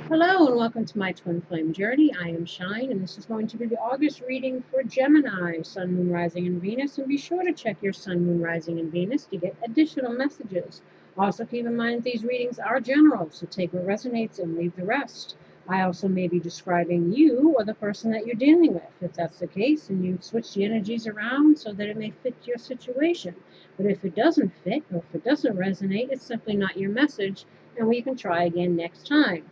Hello and welcome to my twin flame journey. I am Shine and this is going to be the August reading for Gemini, Sun, Moon, Rising, and Venus. And be sure to check your Sun, Moon, Rising, and Venus to get additional messages. Also keep in mind these readings are general, so take what resonates and leave the rest. I also may be describing you or the person that you're dealing with. If that's the case, and you switch the energies around so that it may fit your situation. But if it doesn't fit or if it doesn't resonate, it's simply not your message, and we can try again next time.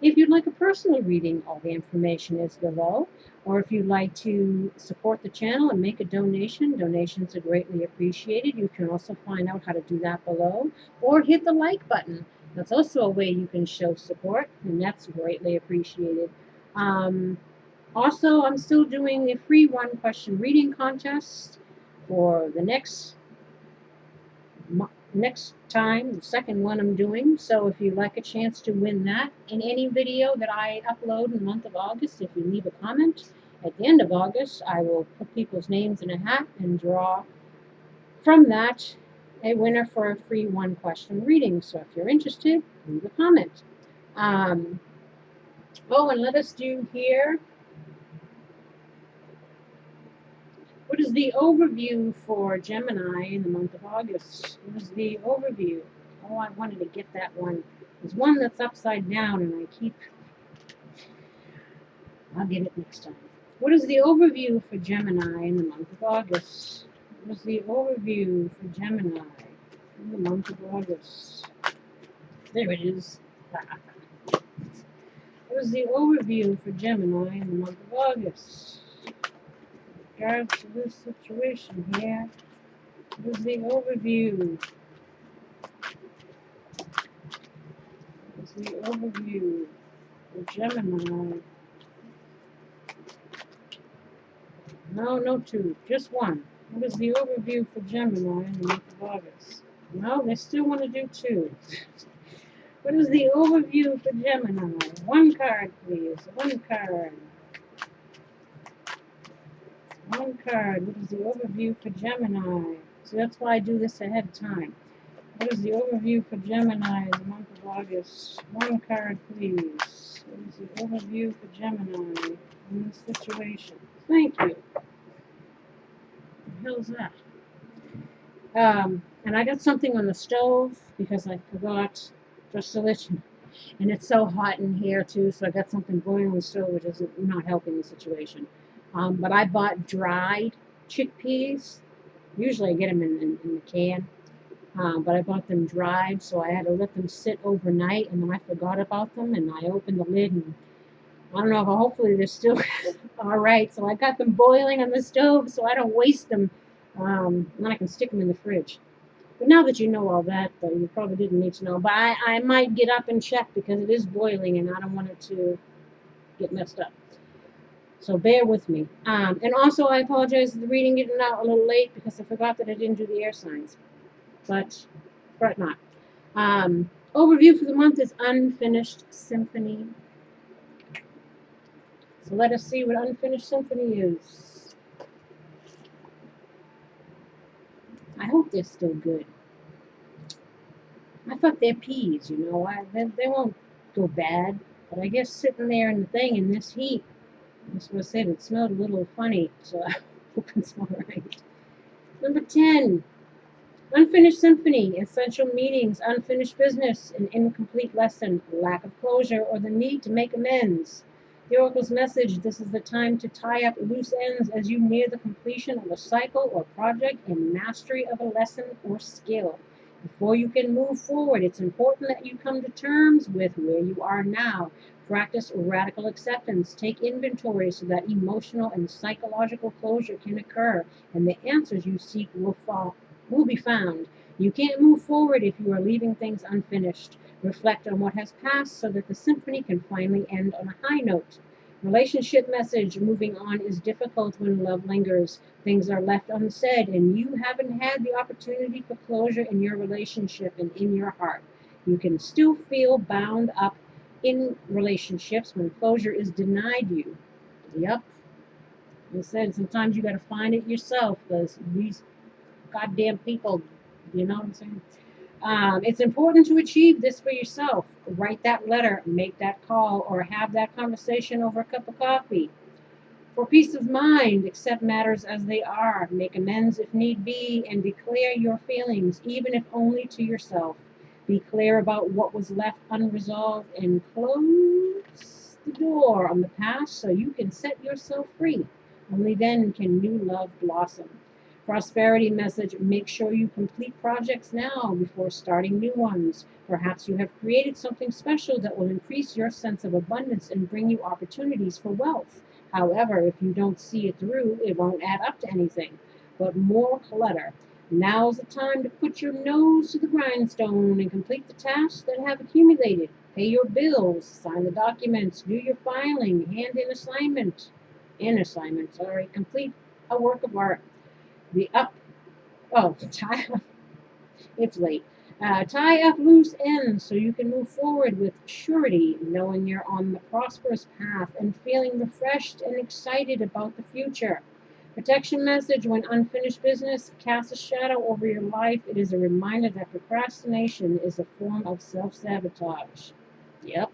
If you'd like a personal reading, all the information is below. Or if you'd like to support the channel and make a donation, donations are greatly appreciated. You can also find out how to do that below. Or hit the like button. That's also a way you can show support, and that's greatly appreciated. Also, I'm still doing a free one question reading contest for the next time, the second one I'm doing. So if you'd like a chance to win that in any video that I upload in the month of August, if you leave a comment at the end of August, I will put people's names in a hat and draw from that a winner for a free one question reading. So if you're interested, leave a comment. And let us do here. What is the overview for Gemini in the month of August? What is the overview? Oh, I wanted to get that one. There's one that's upside down, and I'll get it next time. What is the overview for Gemini in the month of August? What is the overview for Gemini in the month of August? There it is. What is the overview for Gemini in the month of August? In regards to this situation here, what is the overview? What is the overview for Gemini? No, no two, just one. What is the overview for Gemini in the month of August? No, they still want to do two. What is the overview for Gemini? One card, please. One card. One card. What is the overview for Gemini? So that's why I do this ahead of time. What is the overview for Gemini in the month of August? One card, please. What is the overview for Gemini in this situation? Thank you. What the hell is that? And I got something on the stove because I forgot, just to let you know. And it's so hot in here too, so I got something going on the stove, which is not helping the situation. But I bought dried chickpeas. Usually I get them in the can. But I bought them dried, so I had to let them sit overnight, and then I forgot about them, and I opened the lid, and I don't know, but hopefully they're still all right. So I got them boiling on the stove so I don't waste them, and then I can stick them in the fridge. But now that you know all that, though, you probably didn't need to know, but I might get up and check because it is boiling, and I don't want it to get messed up. So bear with me. And also, I apologize for the reading getting out a little late because I forgot that I didn't do the air signs. But fret not. Overview for the month is Unfinished Symphony. So let us see what Unfinished Symphony is. I hope they're still good. I thought they're peas, you know. They won't go bad. But I guess sitting there in the thing in this heat, that's what I said, it smelled a little funny. So I hope it's all right. Number 10. Unfinished Symphony, essential meanings, unfinished business, an incomplete lesson, lack of closure, or the need to make amends. The Oracle's message, this is the time to tie up loose ends as you near the completion of a cycle or project and mastery of a lesson or skill. Before you can move forward, it's important that you come to terms with where you are now. Practice radical acceptance. Take inventory so that emotional and psychological closure can occur, and the answers you seek will be found. You can't move forward if you are leaving things unfinished. Reflect on what has passed so that the symphony can finally end on a high note. Relationship message, moving on is difficult when love lingers. Things are left unsaid, and you haven't had the opportunity for closure in your relationship and in your heart. You can still feel bound up in relationships when closure is denied you. Yep. I said, sometimes you got to find it yourself because these goddamn people, you know what I'm saying? It's important to achieve this for yourself. Write that letter, make that call, or have that conversation over a cup of coffee. For peace of mind, accept matters as they are, make amends if need be, and declare your feelings, even if only to yourself. Be clear about what was left unresolved and close the door on the past so you can set yourself free. Only then can new love blossom. Prosperity message, make sure you complete projects now before starting new ones. Perhaps you have created something special that will increase your sense of abundance and bring you opportunities for wealth. However, if you don't see it through, it won't add up to anything but more clutter. Now's the time to put your nose to the grindstone and complete the tasks that have accumulated. Pay your bills, sign the documents, do your filing, hand in assignment, complete a work of art. The up, oh, tie up, it's late. Tie up loose ends so you can move forward with surety, knowing you're on the prosperous path and feeling refreshed and excited about the future. Protection message, when unfinished business casts a shadow over your life, it is a reminder that procrastination is a form of self-sabotage. Yep.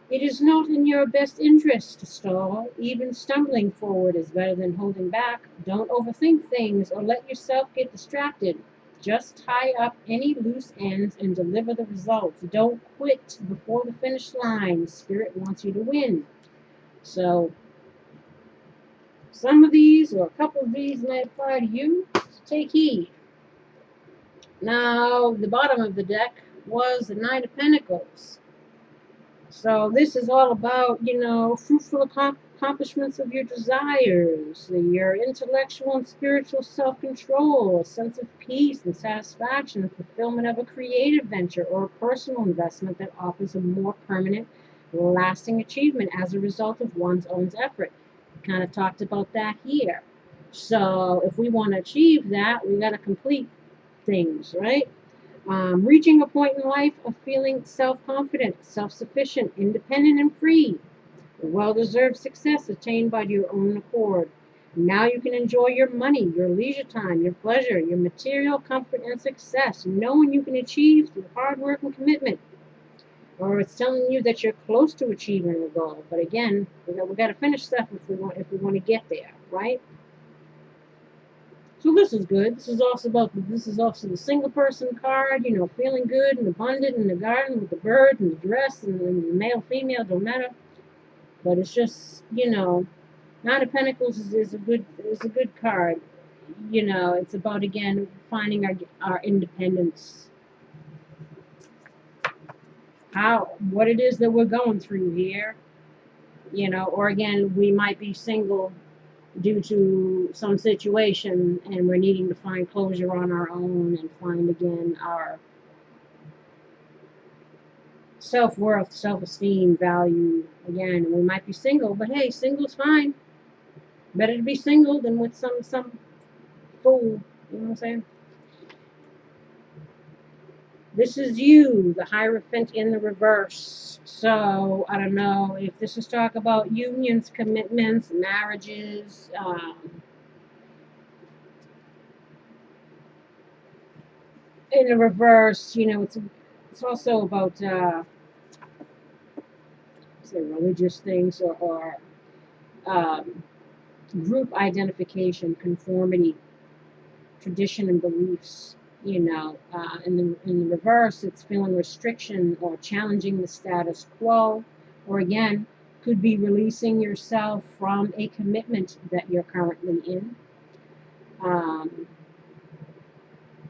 It is not in your best interest to stall. Even stumbling forward is better than holding back. Don't overthink things or let yourself get distracted. Just tie up any loose ends and deliver the results. Don't quit before the finish line. Spirit wants you to win. So, some of these or a couple of these may apply to you. So take heed. Now, the bottom of the deck was the Nine of Pentacles. So this is all about, fruitful accomplishments of your desires, your intellectual and spiritual self-control, a sense of peace and satisfaction, and fulfillment of a creative venture or a personal investment that offers a more permanent, lasting achievement as a result of one's own effort. We kind of talked about that here. So if we want to achieve that, we got to complete things, right? Reaching a point in life of feeling self-confident, self-sufficient, independent, and free. Well-deserved success attained by your own accord. Now you can enjoy your money, your leisure time, your pleasure, your material comfort and success, knowing you can achieve through hard work and commitment. Or it's telling you that you're close to achieving a goal. But again, we got to finish stuff if we want to get there, right? So this is good. This is also the single person card, feeling good and abundant in the garden with the bird and the dress and the male, female, don't matter. But it's just, Nine of Pentacles is a good card. It's about, again, finding our independence. What it is that we're going through here, or again, we might be single due to some situation and we're needing to find closure on our own and find again our self-worth, self-esteem, value. Again, we might be single, but hey, single's fine. Better to be single than with some fool. You know what I'm saying? This is you, the Hierophant in the reverse. So, I don't know if this is talk about unions, commitments, marriages, in the reverse, it's also about say religious things or group identification, conformity, tradition, and beliefs. In the reverse, it's feeling restriction or challenging the status quo, or again, could be releasing yourself from a commitment that you're currently in.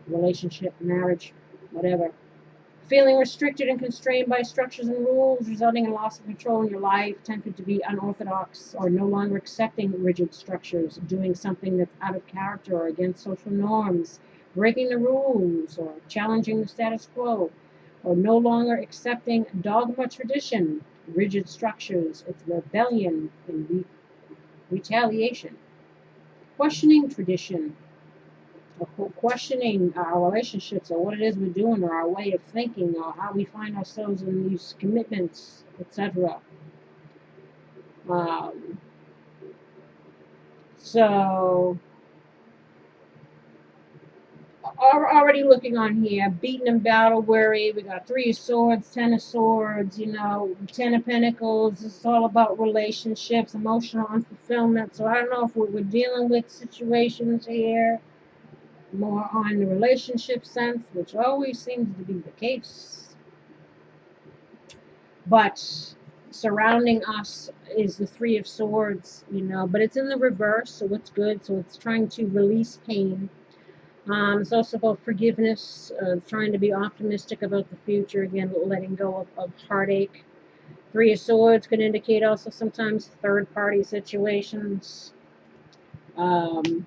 Relationship, marriage, whatever. Feeling restricted and constrained by structures and rules, resulting in loss of control in your life, tempted to be unorthodox or no longer accepting rigid structures, doing something that's out of character or against social norms, breaking the rules or challenging the status quo, or no longer accepting dogma, tradition, rigid structures. It's rebellion and retaliation. Questioning tradition, or questioning our relationships or what it is we're doing or our way of thinking or how we find ourselves in these commitments, etc. So already looking on here, beaten in battle, weary. We got 3 of Swords, 10 of Swords, you know, 10 of Pentacles. It's all about relationships, emotional unfulfillment. So I don't know if we're dealing with situations here more on the relationship sense, which always seems to be the case. But surrounding us is the 3 of Swords, you know, but it's in the reverse, so it's good. So it's trying to release pain. It's also about forgiveness, trying to be optimistic about the future, again, letting go of heartache. 3 of Swords can indicate also sometimes third-party situations, coming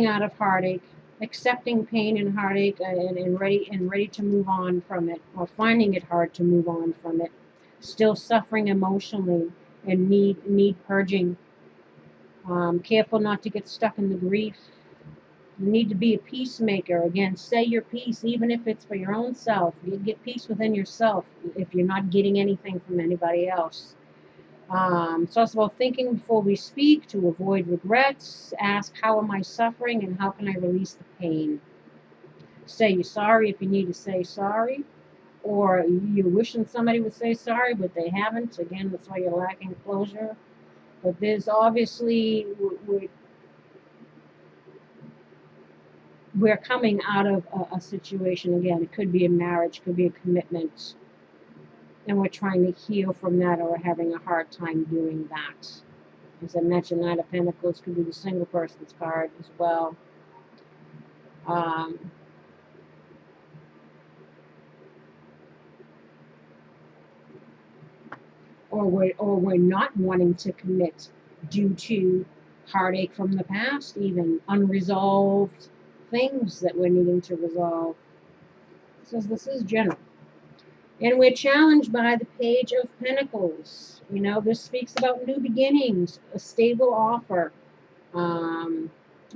out of heartache, accepting pain and heartache, and ready to move on from it, or finding it hard to move on from it, still suffering emotionally and need purging. Careful not to get stuck in the grief. You need to be a peacemaker. Again, say your piece, even if it's for your own self. You get peace within yourself if you're not getting anything from anybody else. It's also about thinking before we speak to avoid regrets. Ask, how am I suffering and how can I release the pain? Say you're sorry if you need to say sorry. Or you're wishing somebody would say sorry, but they haven't. Again, that's why you're lacking closure. But there's obviously... we're coming out of a situation. Again, it could be a marriage, could be a commitment, and we're trying to heal from that, or having a hard time doing that. As I mentioned, 9 of Pentacles could be the single person's card as well. Or we're not wanting to commit due to heartache from the past, even unresolved things that we're needing to resolve. So this is general. And we're challenged by the Page of Pentacles. You know, this speaks about new beginnings, a stable offer,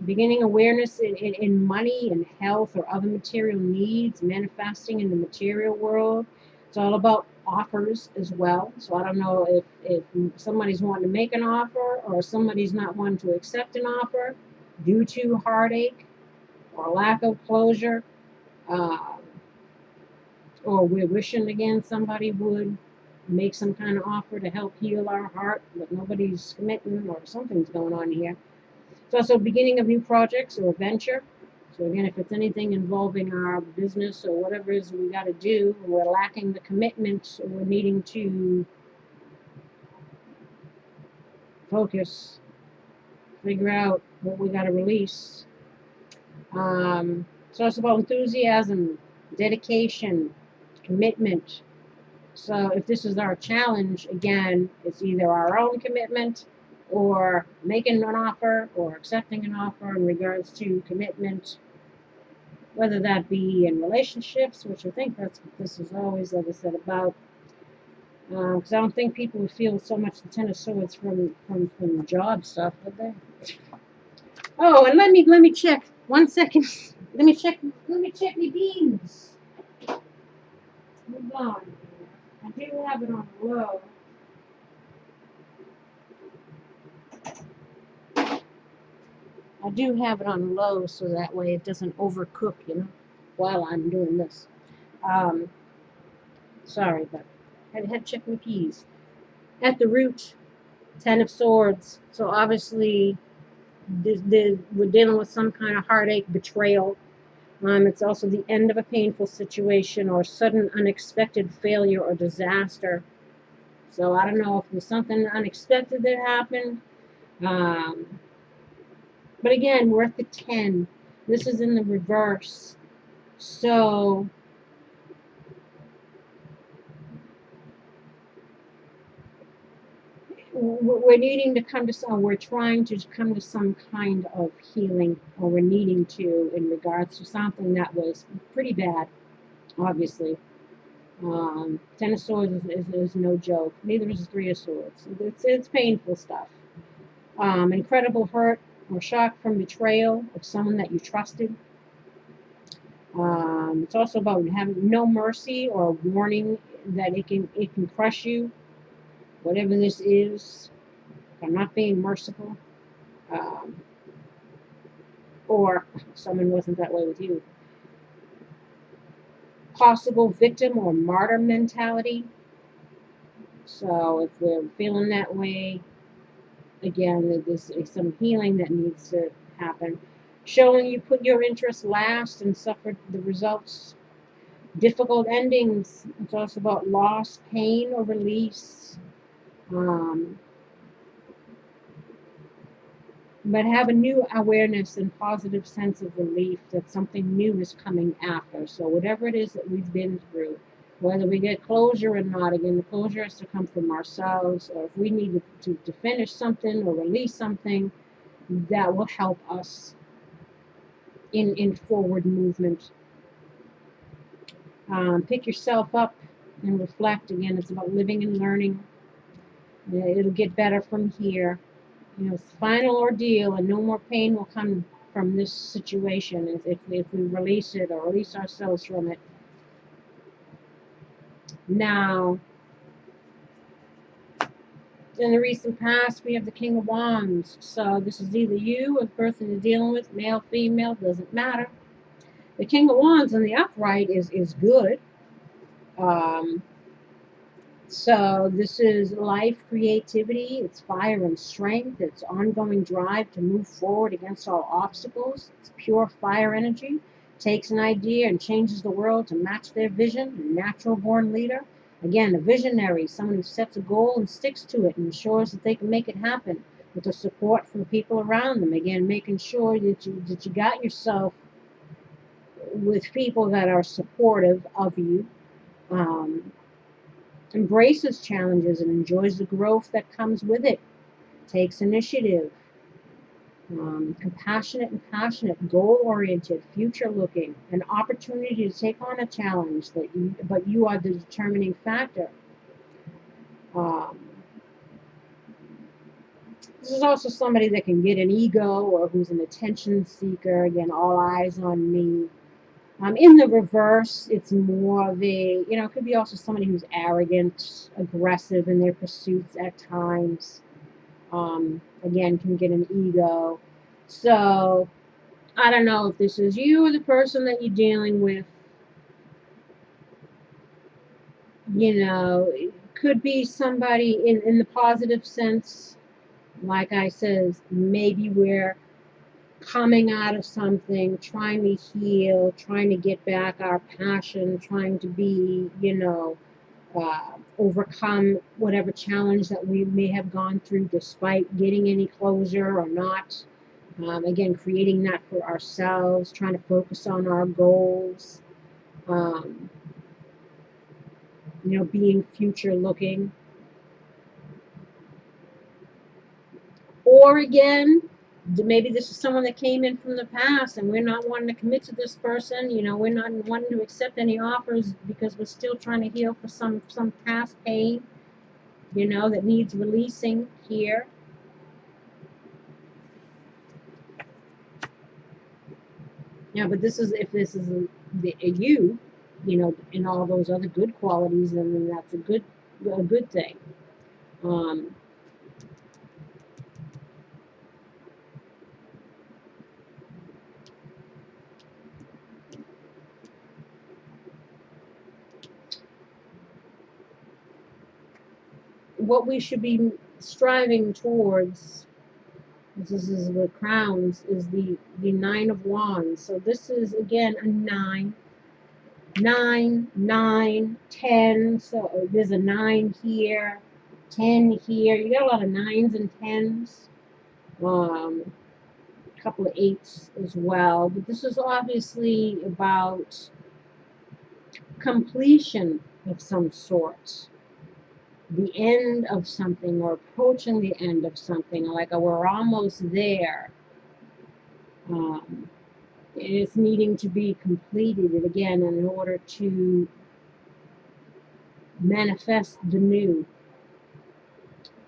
beginning awareness in money and health or other material needs, manifesting in the material world. It's all about offers as well. So I don't know if somebody's wanting to make an offer, or somebody's not wanting to accept an offer due to heartache or lack of closure. Or we're wishing, again, somebody would make some kind of offer to help heal our heart, but nobody's committing, or something's going on here. It's also beginning of new projects or venture. So again, if it's anything involving our business or whatever it is we got to do, and we're lacking the commitment, or we're needing to focus, figure out what we got to release. So it's about enthusiasm, dedication, commitment. So if this is our challenge, again, it's either our own commitment, or making an offer, or accepting an offer in regards to commitment, whether that be in relationships, which I think that's what this is always, like I said, about. Because I don't think people would feel so much the 10 of Swords from job stuff, would they? Oh, and let me check. 1 second. Let me check my beans. Hold on. I do have it on low. I do have it on low, so that way it doesn't overcook, you know, while I'm doing this. Sorry, but I had to check my peas. At the root, 10 of Swords. So obviously, we're dealing with some kind of heartache, betrayal. It's also the end of a painful situation, or sudden unexpected failure or disaster. So I don't know if there's something unexpected that happened. But again, we're at the 10. This is in the reverse. So we're needing to come to some, we're trying to come to some kind of healing, or we're needing to, in regards to something that was pretty bad, obviously. 10 of Swords is no joke. Neither is 3 of Swords. It's painful stuff. Incredible hurt or shock from betrayal of someone that you trusted. It's also about having no mercy, or warning that it can crush you. Whatever this is, I'm not being merciful. or someone wasn't that way with you. Possible victim or martyr mentality. So if we're feeling that way, again, there's some healing that needs to happen. Showing you put your interests last and suffered the results. Difficult endings. It's also about loss, pain, or release. Um, but have a new awareness and positive sense of relief that something new is coming after. So whatever it is that we've been through, whether we get closure or not, again, the closure has to come from ourselves, or if we need to finish something or release something, that will help us in forward movement. Pick yourself up and reflect. Again, it's about living and learning. It'll get better from here. It's the final ordeal, and no more pain will come from this situation if we release it or release ourselves from it. Now, in the recent past, we have the King of Wands. So this is either you or the person you're dealing with, male, female, doesn't matter. The King of Wands in the upright is good. So this is life, creativity, it's fire and strength, it's ongoing drive to move forward against all obstacles. It's pure fire energy, takes an idea and changes the world to match their vision. A natural born leader. Again, a visionary, someone who sets a goal and sticks to it and ensures that they can make it happen with the support from people around them. Again, making sure that you got yourself with people that are supportive of you. Embraces challenges and enjoys the growth that comes with it. Takes initiative. Compassionate and passionate, goal-oriented, future-looking, an opportunity to take on a challenge but you are the determining factor. This is also somebody that can get an ego or who's an attention seeker. Again, all eyes on me. In the reverse, it's more of a, it could be also somebody who's arrogant, aggressive in their pursuits at times. Again, can get an ego. So, I don't know if this is you or the person that you're dealing with. It could be somebody in the positive sense. Like I said, maybe we're coming out of something, trying to heal, trying to get back our passion, trying to be, overcome whatever challenge that we may have gone through despite getting any closure or not. Again, creating that for ourselves, trying to focus on our goals, being future looking. Or again, maybe this is someone that came in from the past and we're not wanting to commit to this person. We're not wanting to accept any offers because we're still trying to heal for some past pain, that needs releasing here. Yeah, but if this is you, in all those other good qualities, then that's a good thing. What we should be striving towards, this is the crowns, is the 9 of Wands. So this is, again, a 9. 9, 9, 10. So there's a 9 here, 10 here. You got a lot of 9s and 10s. A couple of 8s as well. But this is obviously about completion of some sort. The end of something, or approaching the end of something, like we're almost there. It's needing to be completed again in order to manifest the new.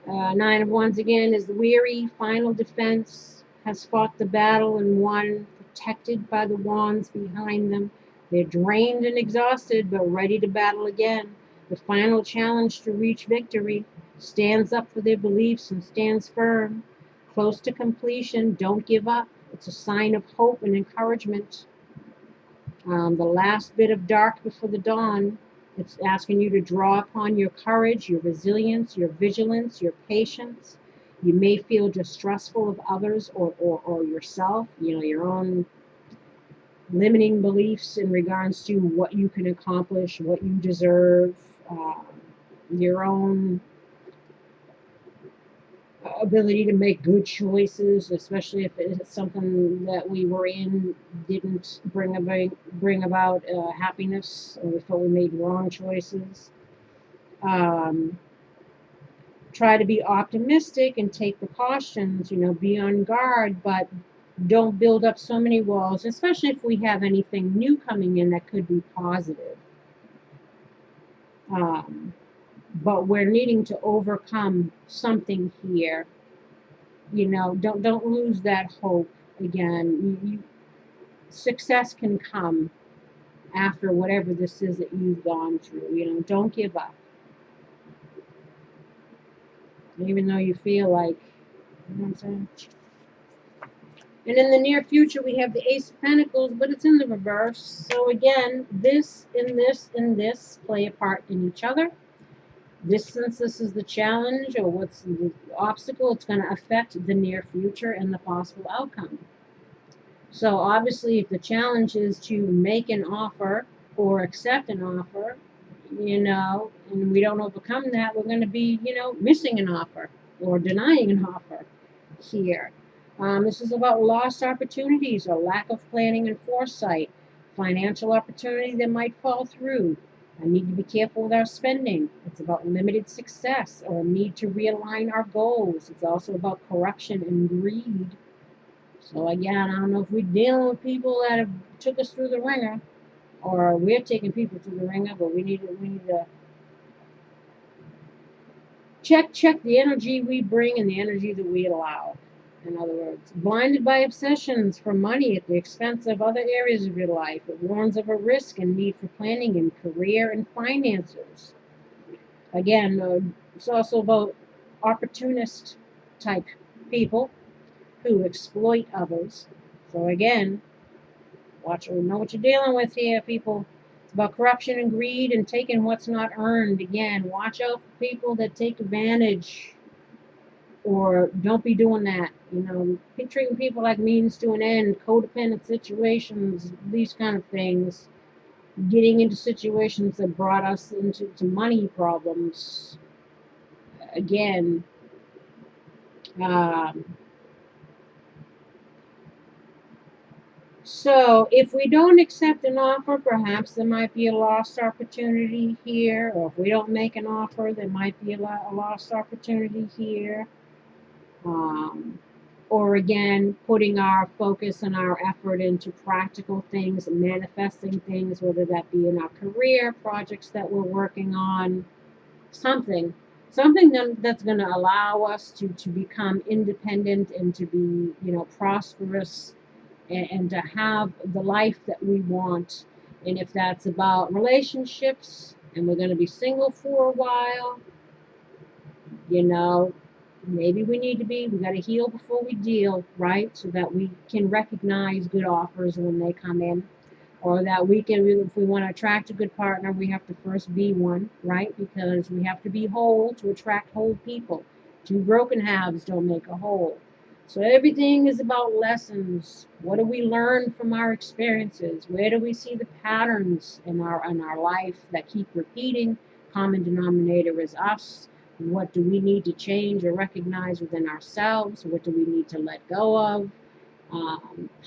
9 of Wands again is the weary, final defense, has fought the battle and won, protected by the wands behind them. They're drained and exhausted, but ready to battle again. The final challenge to reach victory, stands up for their beliefs and stands firm. Close to completion, don't give up. It's a sign of hope and encouragement. The last bit of dark before the dawn. It's asking you to draw upon your courage, your resilience, your vigilance, your patience. You may feel distrustful of others or yourself, your own limiting beliefs in regards to what you can accomplish, what you deserve, your own ability to make good choices, especially if it's something that we were in didn't bring about happiness, or we felt we made wrong choices. Um, Try to be optimistic and take precautions, be on guard, but don't build up so many walls, especially if we have anything new coming in that could be positive. But we're needing to overcome something here. Don't lose that hope again. Success can come after whatever this is that you've gone through. Don't give up. Even though you feel like, what I'm saying? And in the near future, we have the Ace of Pentacles, but it's in the reverse. So again, this and this and this play a part in each other. Since this is the challenge or what's the obstacle, it's going to affect the near future and the possible outcome. So obviously, if the challenge is to make an offer or accept an offer, and we don't overcome that, we're going to be, missing an offer or denying an offer here. This is about lost opportunities or lack of planning and foresight, financial opportunity that might fall through. I need to be careful with our spending. It's about limited success or a need to realign our goals. It's also about corruption and greed. So again, I don't know if we're dealing with people that have took us through the ringer, or we're taking people through the ringer, but we need to check the energy we bring and the energy that we allow. In other words, blinded by obsessions for money at the expense of other areas of your life. It warns of a risk and need for planning in career and finances. Again, it's also about opportunist type people who exploit others. So again, know what you're dealing with here, people. It's about corruption and greed and taking what's not earned. Again, watch out for people that take advantage, or don't be doing that. Treating people like means to an end, codependent situations, these kind of things. Getting into situations that brought us into money problems. Again, so if we don't accept an offer, perhaps there might be a lost opportunity here. Or if we don't make an offer, there might be a lost opportunity here. Or again, putting our focus and our effort into practical things, manifesting things, whether that be in our career, projects that we're working on, something that's going to allow us to become independent and to be, prosperous, and to have the life that we want. And if that's about relationships, and we're going to be single for a while, maybe we got to heal before we deal, right? So that we can recognize good offers when they come in, or that we can, if we want to attract a good partner, we have to first be one, right? Because we have to be whole to attract whole people. Two broken halves don't make a whole. So everything is about lessons. What do we learn from our experiences? Where do we see the patterns in our life that keep repeating? Common denominator is us. What do we need to change or recognize within ourselves? What do we need to let go of?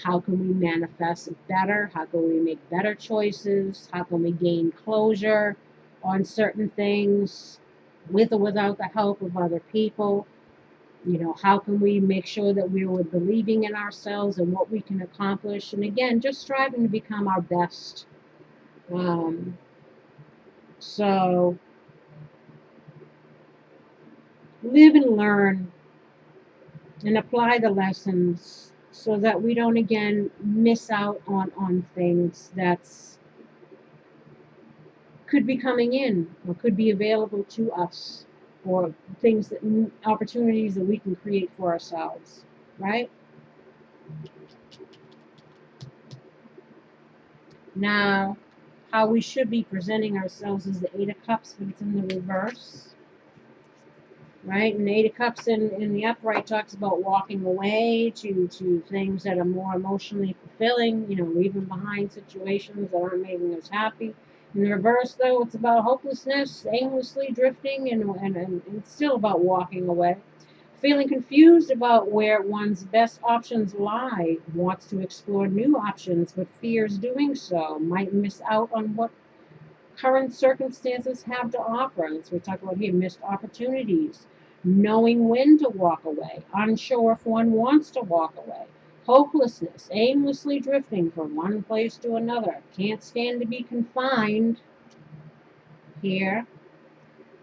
How can we manifest better? How can we make better choices? How can we gain closure on certain things with or without the help of other people? How can we make sure that we're believing in ourselves and what we can accomplish? And again, just striving to become our best. So live and learn and apply the lessons so that we don't again miss out on things that's could be coming in or could be available to us, or opportunities that we can create for ourselves, right? Now, how we should be presenting ourselves is the Eight of Cups, but it's in the reverse. Right? And the Eight of Cups in the upright talks about walking away to things that are more emotionally fulfilling, leaving behind situations that aren't making us happy. In the reverse, though, it's about hopelessness, aimlessly drifting, and it's still about walking away. Feeling confused about where one's best options lie, wants to explore new options, but fears doing so, might miss out on what current circumstances have to offer. That's what we talk about here, missed opportunities, knowing when to walk away, unsure if one wants to walk away, hopelessness, aimlessly drifting from one place to another, can't stand to be confined here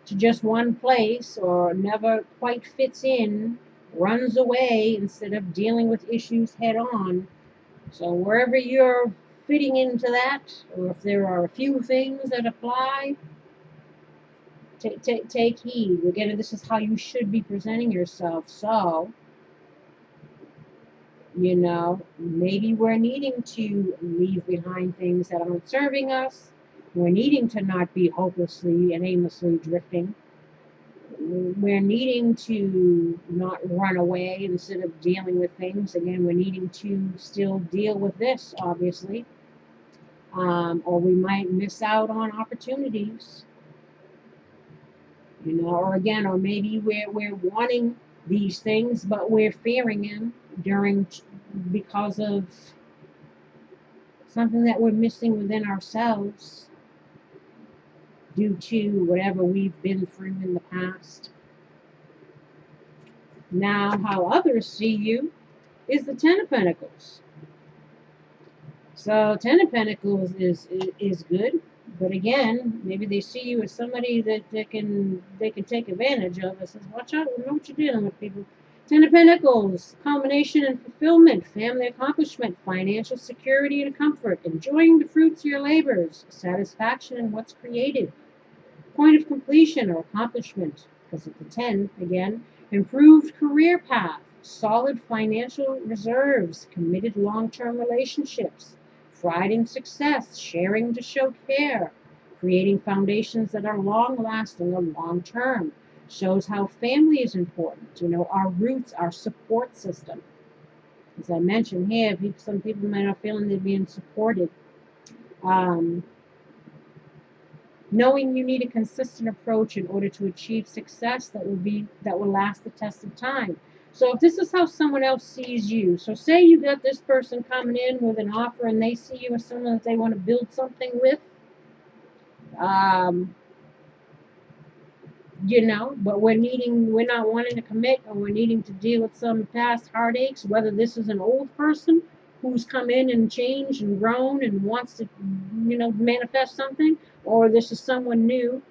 to just one place or never quite fits in, runs away instead of dealing with issues head on. So wherever you're fitting into that, or if there are a few things that apply, take heed. Again, this is how you should be presenting yourself. So, maybe we're needing to leave behind things that aren't serving us. We're needing to not be hopelessly and aimlessly drifting. We're needing to not run away instead of dealing with things. Again, we're needing to still deal with this, obviously. Or we might miss out on opportunities. Or maybe we're wanting these things, but we're fearing them because of something that we're missing within ourselves due to whatever we've been through in the past. Now, how others see you is the Ten of Pentacles. So, Ten of Pentacles is good, but again, maybe they see you as somebody that they can take advantage of. It says, watch out, know what you're dealing with, people. Ten of Pentacles, culmination and fulfillment, family accomplishment, financial security and comfort, enjoying the fruits of your labors, satisfaction in what's created, point of completion or accomplishment, because of the 10 again, improved career path, solid financial reserves, committed long-term relationships, pride in success, sharing to show care, creating foundations that are long-lasting or long-term, shows how family is important, our roots, our support system. As I mentioned here, some people might not feel they're being supported. Knowing you need a consistent approach in order to achieve success that will last the test of time. So if this is how someone else sees you, so say you got this person coming in with an offer and they see you as someone that they want to build something with, but we're not wanting to commit, or we're needing to deal with some past heartaches, whether this is an old person who's come in and changed and grown and wants to, manifest something, or this is someone new,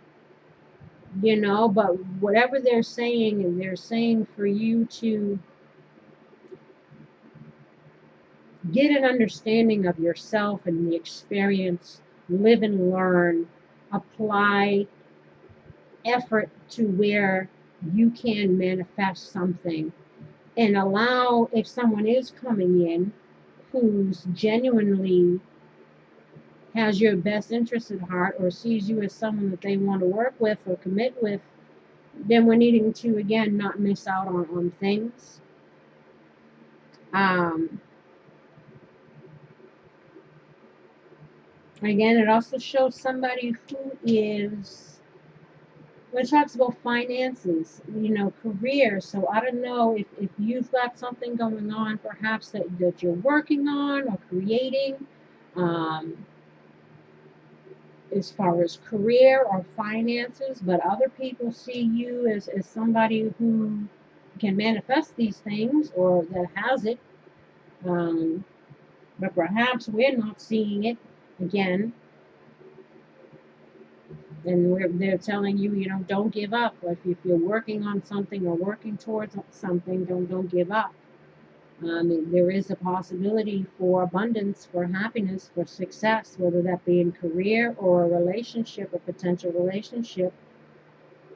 but whatever they're saying, and they're saying for you to get an understanding of yourself and the experience, live and learn, apply effort to where you can manifest something, and allow, if someone is coming in who's genuinely has your best interest at heart or sees you as someone that they want to work with or commit with, then we're needing to, again, not miss out on things. Again, it also shows somebody who is, when it talks about finances, career. So I don't know if you've got something going on, perhaps that you're working on or creating, as far as career or finances, but other people see you as somebody who can manifest these things or that has it. But perhaps we're not seeing it again. And they're telling you, don't give up. If you're working on something or working towards something, don't give up. There is a possibility for abundance, for happiness, for success, whether that be in career or a relationship, a potential relationship.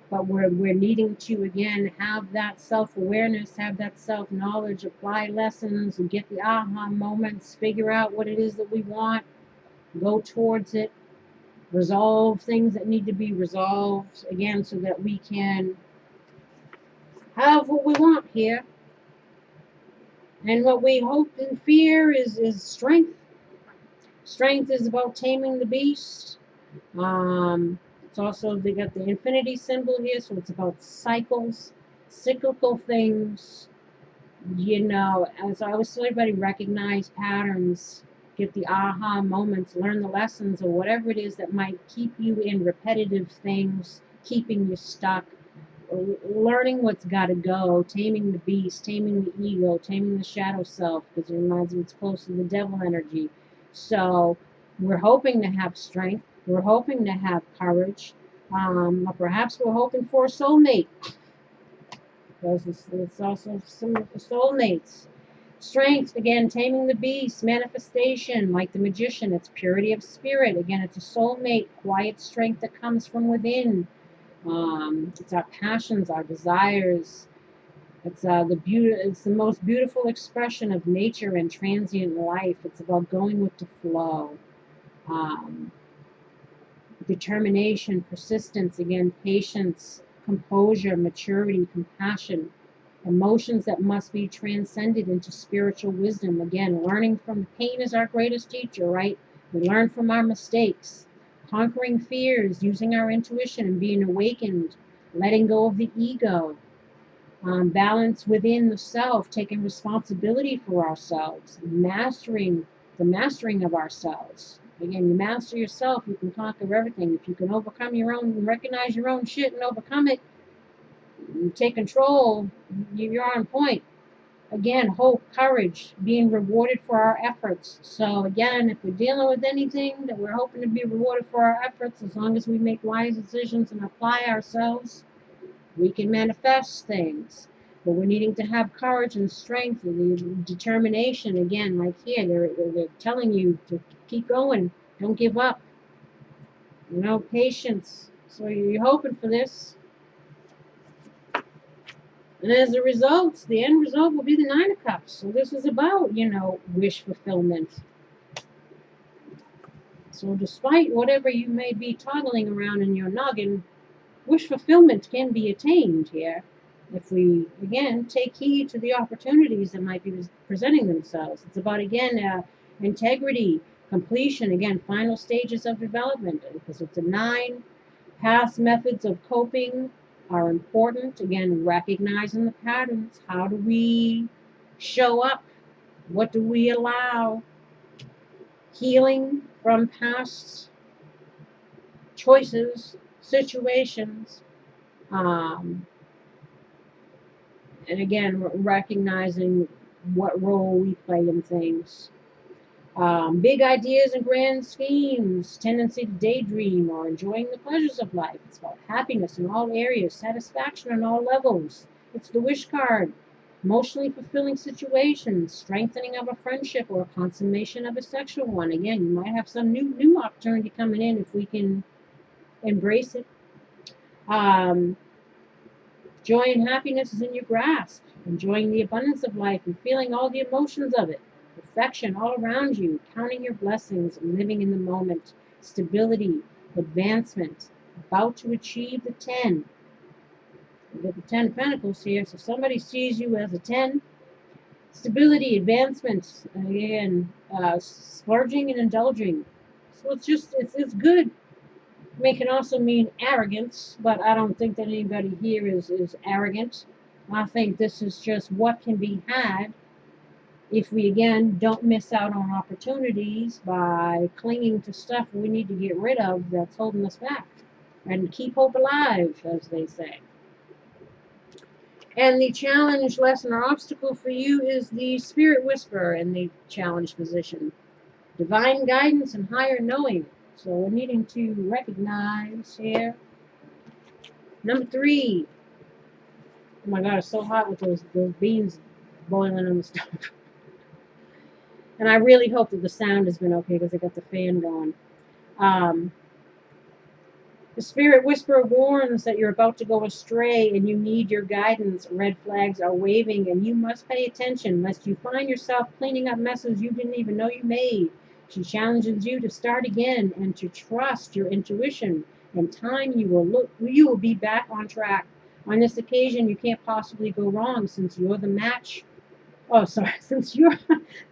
But we're needing to, again, have that self-awareness, have that self-knowledge, apply lessons, and get the aha moments, figure out what it is that we want, go towards it, resolve things that need to be resolved, again, so that we can have what we want here. And what we hope and fear is strength. Strength is about taming the beast. It's also, they got the infinity symbol here, so it's about cycles, cyclical things. As I always tell everybody, recognize patterns, get the aha moments, learn the lessons, or whatever it is that might keep you in repetitive things, keeping you stuck. Learning what's got to go, taming the beast, taming the ego, taming the shadow self, because it reminds me it's close to the devil energy. So we're hoping to have strength. We're hoping to have courage. Or perhaps we're hoping for a soulmate, because it's also some of the soulmates. Strength, again, taming the beast, manifestation, like the magician. It's purity of spirit. Again, it's a soulmate, quiet strength that comes from within. It's our passions, our desires. It's It's the most beautiful expression of nature and transient life. It's about going with the flow. Um, Determination, persistence, again, patience, composure, maturity, compassion. Emotions that must be transcended into spiritual wisdom. Again, learning from pain is our greatest teacher, right? We learn from our mistakes. Conquering fears, using our intuition and being awakened, letting go of the ego, balance within the self, taking responsibility for ourselves, the mastering of ourselves. Again, you master yourself, you can conquer everything. If you can overcome your own, recognize your own shit and overcome it, you take control, you're on point. Again, hope, courage, being rewarded for our efforts. So again, if we're dealing with anything that we're hoping to be rewarded for our efforts, as long as we make wise decisions and apply ourselves, we can manifest things. But we're needing to have courage and strength and the determination. Again, like here, they're telling you to keep going. Don't give up. Patience. So you're hoping for this. And as a result, the end result will be the Nine of Cups. So this is about, wish fulfillment. So despite whatever you may be toggling around in your noggin, wish fulfillment can be attained here if we, again, take heed to the opportunities that might be presenting themselves. It's about, again, integrity, completion, again, final stages of development, because it's a 9. Past methods of coping are important. Again, recognizing the patterns. How do we show up? What do we allow? Healing from past choices, situations. And again, recognizing what role we play in things. Big ideas and grand schemes, tendency to daydream or enjoying the pleasures of life. It's about happiness in all areas, satisfaction on all levels. It's the wish card. Emotionally fulfilling situations, strengthening of a friendship or consummation of a sexual one. Again, you might have some new opportunity coming in if we can embrace it. Joy and happiness is in your grasp. Enjoying the abundance of life and feeling all the emotions of it. Perfection all around you, counting your blessings and living in the moment. Stability, advancement, about to achieve the 10. We get the 10 of Pentacles here, so somebody sees you as a 10. Stability, advancement, again, splurging and indulging. So it's good. It can also mean arrogance, but I don't think that anybody here is arrogant. I think this is just what can be had if we, again, don't miss out on opportunities by clinging to stuff we need to get rid of that's holding us back. And keep hope alive, as they say. And the challenge, lesson, or obstacle for you is the Spirit Whisperer in the challenge position. Divine guidance and higher knowing. So we're needing to recognize here. Number 3. Oh my God, it's so hot with those beans boiling on the stove. And I really hope that the sound has been okay because I got the fan going. The Spirit Whisperer warns that you're about to go astray and you need your guidance. Red flags are waving and you must pay attention lest you find yourself cleaning up messes you didn't even know you made. She challenges you to start again and to trust your intuition. In time, you will be back on track. On this occasion, you can't possibly go wrong since you're the match. Oh, sorry, since you're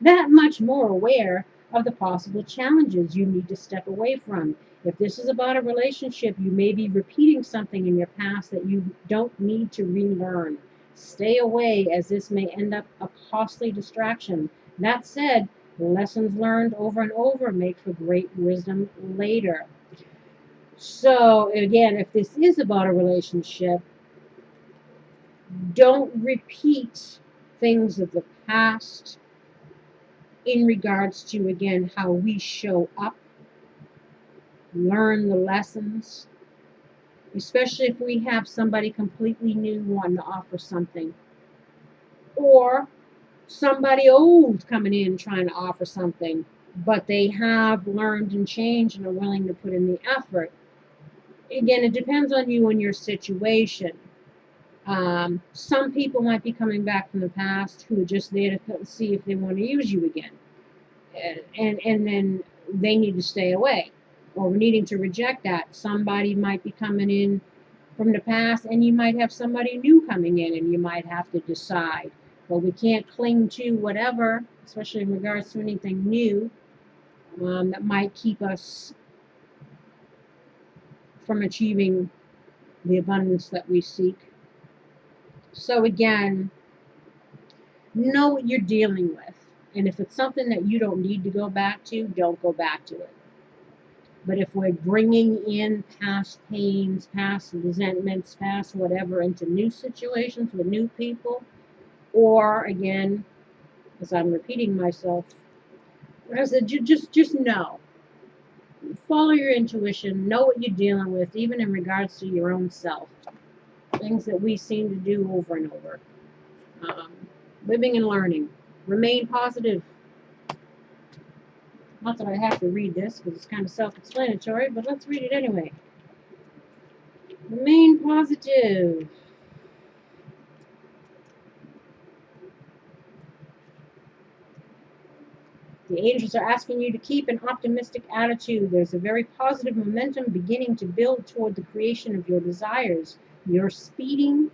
that much more aware of the possible challenges you need to step away from. If this is about a relationship, you may be repeating something in your past that you don't need to relearn. Stay away, as this may end up a costly distraction. That said, lessons learned over and over make for great wisdom later. So, again, if this is about a relationship, don't repeat things of the past in regards to, again, how we show up. Learn the lessons, especially if we have somebody completely new wanting to offer something, or somebody old coming in trying to offer something, but they have learned and changed and are willing to put in the effort. Again, it depends on you and your situation. Some people might be coming back from the past who are just there to see if they want to use you again, and then they need to stay away, or needing to reject that. Somebody might be coming in from the past, and you might have somebody new coming in, and you might have to decide. But we can't cling to whatever, especially in regards to anything new, that might keep us from achieving the abundance that we seek. So again, know what you're dealing with. And if it's something that you don't need to go back to, don't go back to it. But if we're bringing in past pains, past resentments, past whatever into new situations with new people, or again, as I'm repeating myself, I said, just know. Follow your intuition. Know what you're dealing with, even in regards to your own self. Things that we seem to do over and over. Living and learning. Remain positive. Not that I have to read this because it's kind of self-explanatory, but let's read it anyway. Remain positive. The angels are asking you to keep an optimistic attitude. There's a very positive momentum beginning to build toward the creation of your desires. You're speeding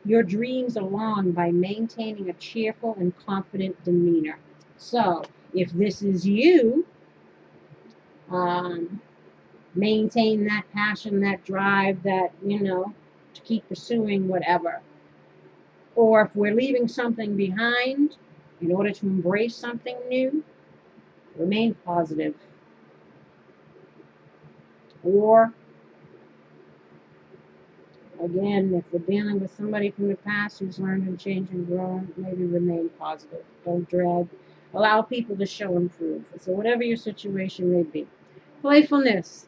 your dreams along by maintaining a cheerful and confident demeanor. So, if this is you, maintain that passion, that drive, that, to keep pursuing whatever. Or if we're leaving something behind in order to embrace something new, remain positive. Or, again, if we're dealing with somebody from the past who's learned and changed and grown, maybe remain positive. Don't drag. Allow people to show and prove. So whatever your situation may be. Playfulness.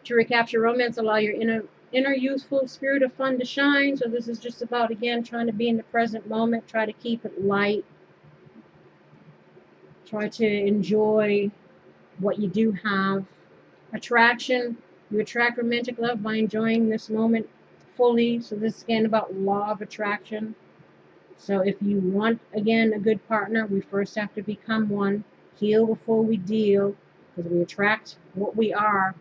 To recapture romance, allow your inner youthful spirit of fun to shine. So this is just about, again, trying to be in the present moment. Try to keep it light. Try to enjoy what you do have. Attraction. You attract romantic love by enjoying this moment fully. So this is again about law of attraction. So if you want, again, a good partner, we first have to become one. Heal before we deal, because we attract what we are.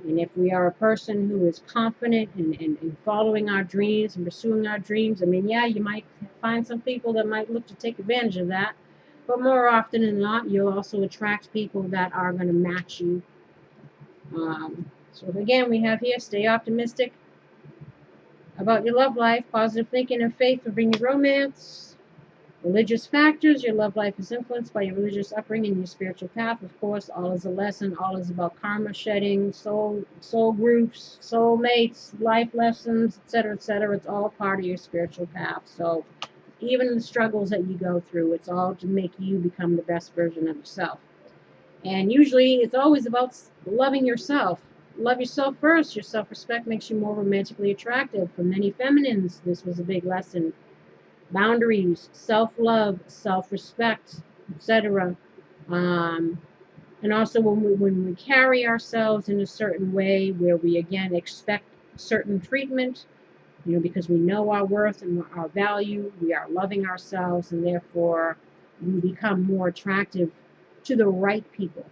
And if we are a person who is confident in following our dreams and pursuing our dreams, I mean, yeah, you might find some people that might look to take advantage of that. But more often than not, you'll also attract people that are going to match you. So again, we have here, stay optimistic about your love life. Positive thinking and faith will bring you romance. Religious factors. Your love life is influenced by your religious upbringing and your spiritual path. Of course, all is a lesson. All is about karma shedding, soul groups, soul mates, life lessons, etc., etc. It's all part of your spiritual path. So even the struggles that you go through, it's all to make you become the best version of yourself. And usually it's always about loving yourself. Love yourself first. Your self-respect makes you more romantically attractive. For many feminines, this was a big lesson. Boundaries, self-love, self-respect, etc. And also when we carry ourselves in a certain way where we, again, expect certain treatment, because we know our worth and our value, we are loving ourselves, and therefore we become more attractive to the right people.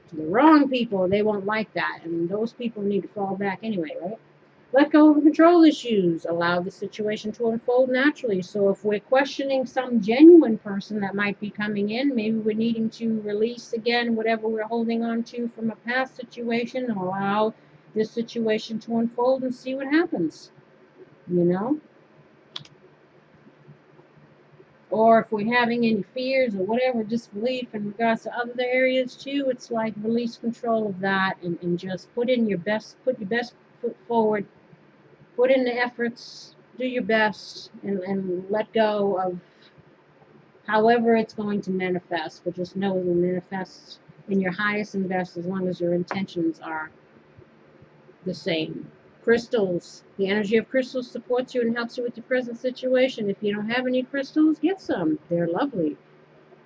To the wrong people, they won't like that, and those people need to fall back anyway, right? Let go of control issues. Allow the situation to unfold naturally. So if we're questioning some genuine person that might be coming in, maybe we're needing to release again whatever we're holding on to from a past situation and allow this situation to unfold and see what happens, you know? Or if we're having any fears or whatever, disbelief in regards to other areas too, it's like release control of that and just put your best foot forward. Put in the efforts, do your best, and let go of however it's going to manifest. But just know it will manifest in your highest and best as long as your intentions are the same. Crystals. The energy of crystals supports you and helps you with your present situation. If you don't have any crystals, get some. They're lovely.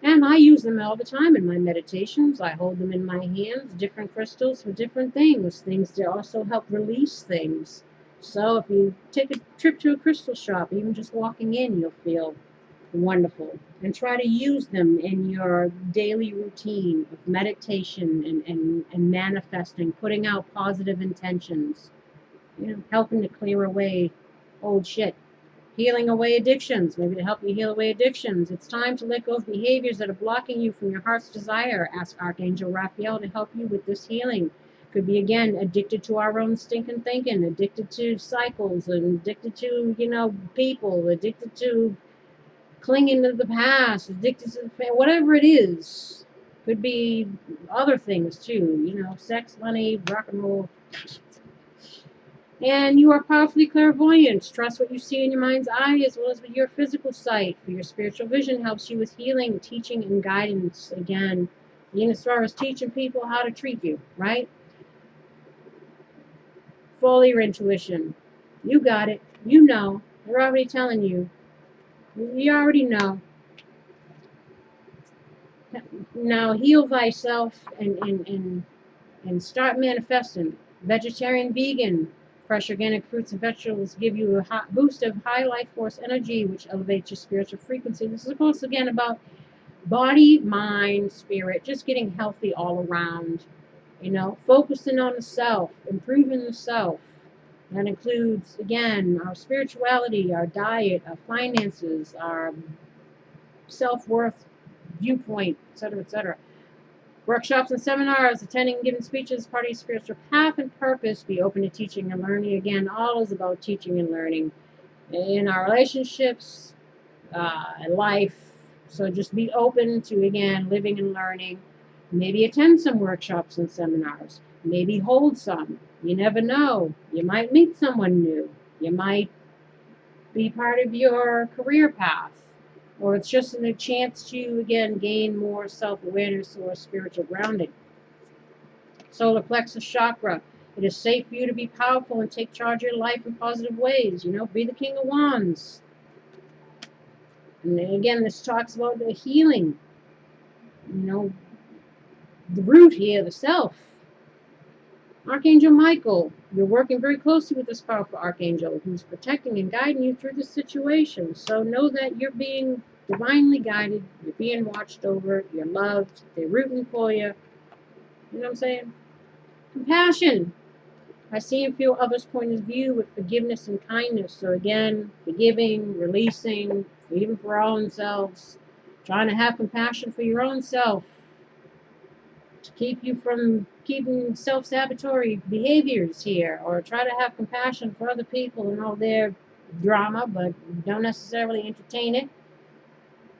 And I use them all the time in my meditations. I hold them in my hands, different crystals for different things. Things that also help release things. So if you take a trip to a crystal shop, even just walking in, you'll feel wonderful. And try to use them in your daily routine of meditation and manifesting, putting out positive intentions, helping to clear away old shit. Healing away addictions, maybe to help you heal away addictions. It's time to let go of behaviors that are blocking you from your heart's desire. Ask Archangel Raphael to help you with this healing. Could be, again, addicted to our own stinking thinking, addicted to cycles, and addicted to, people, addicted to clinging to the past, addicted to whatever it is. Could be other things, too, sex, money, rock and roll. And you are powerfully clairvoyant. Trust what you see in your mind's eye as well as with your physical sight. For your spiritual vision helps you with healing, teaching, and guidance. Again, as far as teaching people how to treat you, right? Follow your intuition. You got it. You know. They're already telling you. You already know. Now heal thyself and start manifesting. Vegetarian, vegan. Fresh organic fruits and vegetables give you a hot boost of high life force energy, which elevates your spiritual frequency. This is, of course, again, about body, mind, spirit, just getting healthy all around. Focusing on the self, improving the self. That includes, again, our spirituality, our diet, our finances, our self-worth, viewpoint, etc., etc. Workshops and seminars, attending and giving speeches, part of your spiritual path and purpose. Be open to teaching and learning. Again, all is about teaching and learning in our relationships, life. So just be open to, again, living and learning. Maybe attend some workshops and seminars. Maybe hold some. You never know. You might meet someone new. You might be part of your career path. Or it's just a chance to, again, gain more self-awareness or spiritual grounding. Solar plexus chakra. It is safe for you to be powerful and take charge of your life in positive ways. Be the King of Wands. And then again, this talks about the healing. The root here, the self. Archangel Michael, you're working very closely with this powerful archangel who's protecting and guiding you through this situation. So know that you're being divinely guided, you're being watched over, you're loved, they're rooting for you. You know what I'm saying? Compassion. I see and feel others' point of view with forgiveness and kindness. So again, forgiving, releasing, even for our own selves, trying to have compassion for your own self, to keep you from keeping self-sabotatory behaviors here, or try to have compassion for other people and all their drama, but don't necessarily entertain it,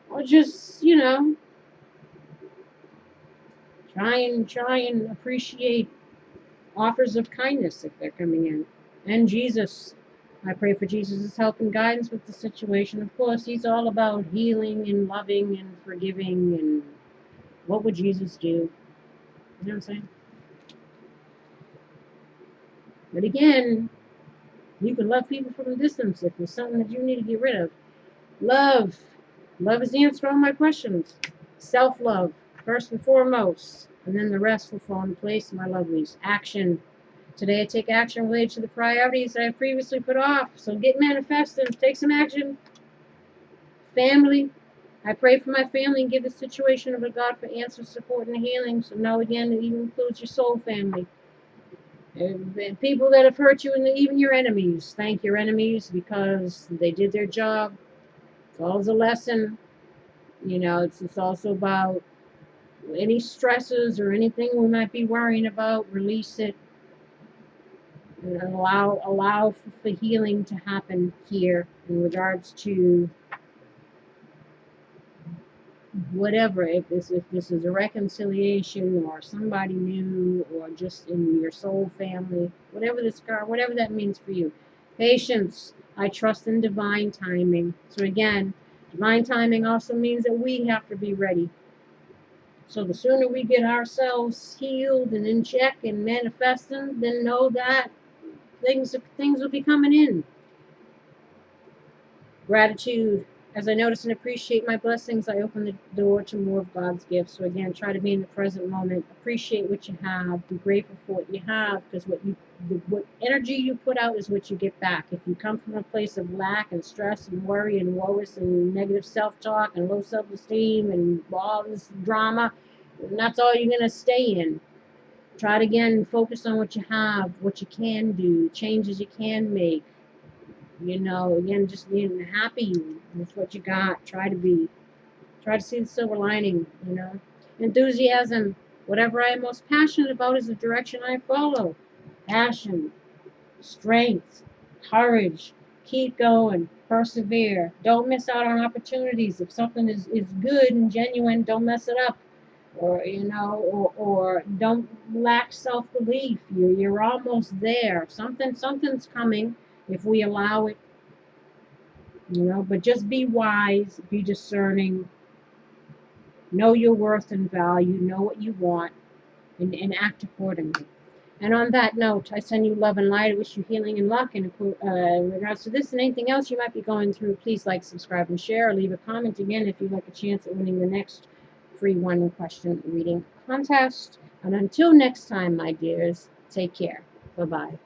or just, try and appreciate offers of kindness if they're coming in. And Jesus, I pray for Jesus' help and guidance with the situation. Of course, he's all about healing and loving and forgiving, and what would Jesus do? You know what I'm saying? But again, you can love people from a distance if there's something that you need to get rid of. Love. Love is the answer to all my questions. Self-love, first and foremost. And then the rest will fall in place, my lovelies. Action. Today I take action related to the priorities that I previously put off. So get manifesting. Take some action. Family. I pray for my family and give the situation of a God for answer, support, and healing. So now again, it even includes your soul family. And people that have hurt you, and even your enemies. Thank your enemies because they did their job. It's always a lesson. You know, it's also about any stresses or anything we might be worrying about. Release it and allow for healing to happen here in regards to whatever, if this is a reconciliation or somebody new or just in your soul family, whatever that means for you. Patience. I trust in divine timing. So again, divine timing also means that we have to be ready. So the sooner we get ourselves healed and in check and manifesting, then know that things will be coming in. Gratitude. As I notice and appreciate my blessings, I open the door to more of God's gifts. So again, try to be in the present moment. Appreciate what you have. Be grateful for what you have, because what energy you put out is what you get back. If you come from a place of lack and stress and worry and woes and negative self-talk and low self-esteem and all this drama, that's all you're gonna stay in. Try it again. Focus on what you have, what you can do, changes you can make. You know, again, just being happy with what you got. Try to see the silver lining, you know. Enthusiasm. Whatever I am most passionate about is the direction I follow. Passion, strength, courage. Keep going. Persevere. Don't miss out on opportunities. If something is good and genuine, don't mess it up. Or, you know, or don't lack self-belief. You're almost there. Something's coming if we allow it, you know. But just be wise, be discerning, know your worth and value, know what you want, and act accordingly. And on that note, I send you love and light. I wish you healing and luck. And in regards to this and anything else you might be going through, please like, subscribe, and share, or leave a comment again if you'd like a chance at winning the next free one question reading contest. And until next time, my dears, take care. Bye-bye.